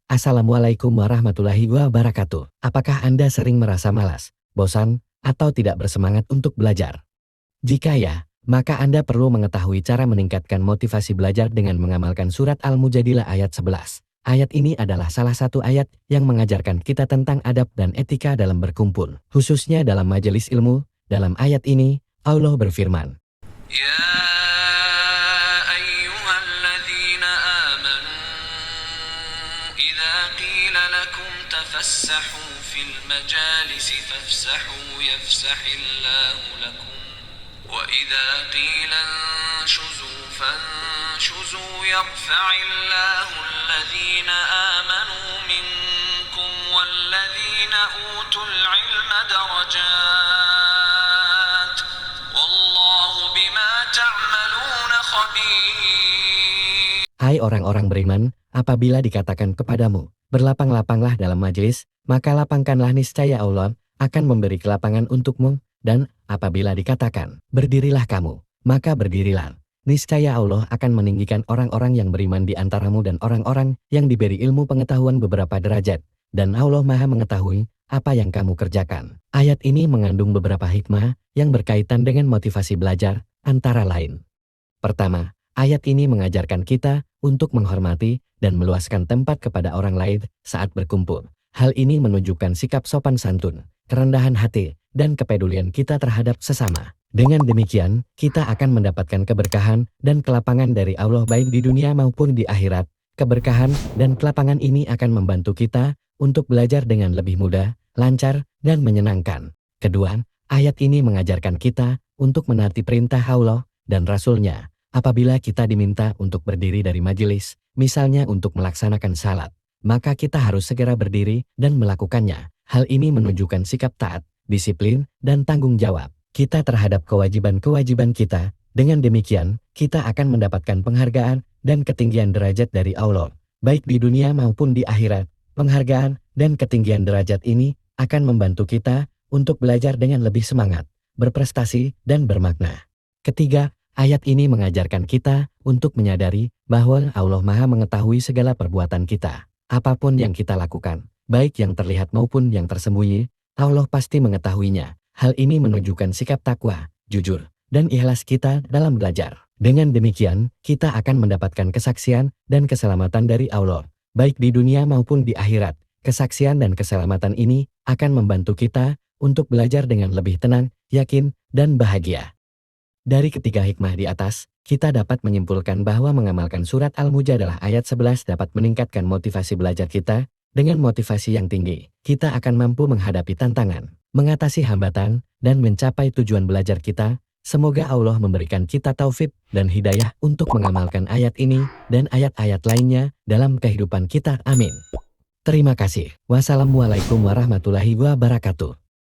Assalamualaikum warahmatullahi wabarakatuh. Apakah Anda sering merasa malas, bosan, atau tidak bersemangat untuk belajar? Jika ya, maka Anda perlu mengetahui cara meningkatkan motivasi belajar dengan mengamalkan surat Al-Mujadilah ayat 11. Ayat ini adalah salah satu ayat yang mengajarkan kita tentang adab dan etika dalam berkumpul, khususnya dalam majelis ilmu. Dalam ayat ini, Allah berfirman, يا أيها الذين آمنوا إذا قيل لكم تفسحوا في المجالس فافسحوا يفسح الله لكم وإذا قيل انشزوا فانشزوا يرفع الله الذين آمنوا منكم والذين أوتوا العلم درجات والله بما تعملون خبير. Hai orang-orang beriman, apabila dikatakan kepadamu, berlapang-lapanglah dalam majelis, maka lapangkanlah, niscaya Allah akan memberi kelapangan untukmu, dan apabila dikatakan, berdirilah kamu, maka berdirilah. Niscaya Allah akan meninggikan orang-orang yang beriman di antaramu dan orang-orang yang diberi ilmu pengetahuan beberapa derajat, dan Allah Maha mengetahui apa yang kamu kerjakan. Ayat ini mengandung beberapa hikmah yang berkaitan dengan motivasi belajar, antara lain. Pertama, ayat ini mengajarkan kita untuk menghormati dan meluaskan tempat kepada orang lain saat berkumpul. Hal ini menunjukkan sikap sopan santun, kerendahan hati, dan kepedulian kita terhadap sesama. Dengan demikian, kita akan mendapatkan keberkahan dan kelapangan dari Allah baik di dunia maupun di akhirat. Keberkahan dan kelapangan ini akan membantu kita untuk belajar dengan lebih mudah, lancar, dan menyenangkan. Kedua, ayat ini mengajarkan kita untuk menaati perintah Allah dan Rasul-Nya. Apabila kita diminta untuk berdiri dari majelis, misalnya untuk melaksanakan salat, maka kita harus segera berdiri dan melakukannya. Hal ini menunjukkan sikap taat, disiplin, dan tanggung jawab kita terhadap kewajiban-kewajiban kita. Dengan demikian, kita akan mendapatkan penghargaan dan ketinggian derajat dari Allah, baik di dunia maupun di akhirat. Penghargaan dan ketinggian derajat ini akan membantu kita untuk belajar dengan lebih semangat, berprestasi, dan bermakna. Ketiga, ayat ini mengajarkan kita untuk menyadari bahwa Allah Maha mengetahui segala perbuatan kita. Apapun yang kita lakukan, baik yang terlihat maupun yang tersembunyi, Allah pasti mengetahuinya. Hal ini menunjukkan sikap takwa, jujur, dan ikhlas kita dalam belajar. Dengan demikian, kita akan mendapatkan kesaksian dan keselamatan dari Allah, baik di dunia maupun di akhirat. Kesaksian dan keselamatan ini akan membantu kita untuk belajar dengan lebih tenang, yakin, dan bahagia. Dari ketiga hikmah di atas, kita dapat menyimpulkan bahwa mengamalkan surat Al-Mujadalah ayat 11 dapat meningkatkan motivasi belajar kita. Dengan motivasi yang tinggi, kita akan mampu menghadapi tantangan, mengatasi hambatan, dan mencapai tujuan belajar kita. Semoga Allah memberikan kita taufik dan hidayah untuk mengamalkan ayat ini dan ayat-ayat lainnya dalam kehidupan kita. Amin. Terima kasih. Wassalamualaikum warahmatullahi wabarakatuh.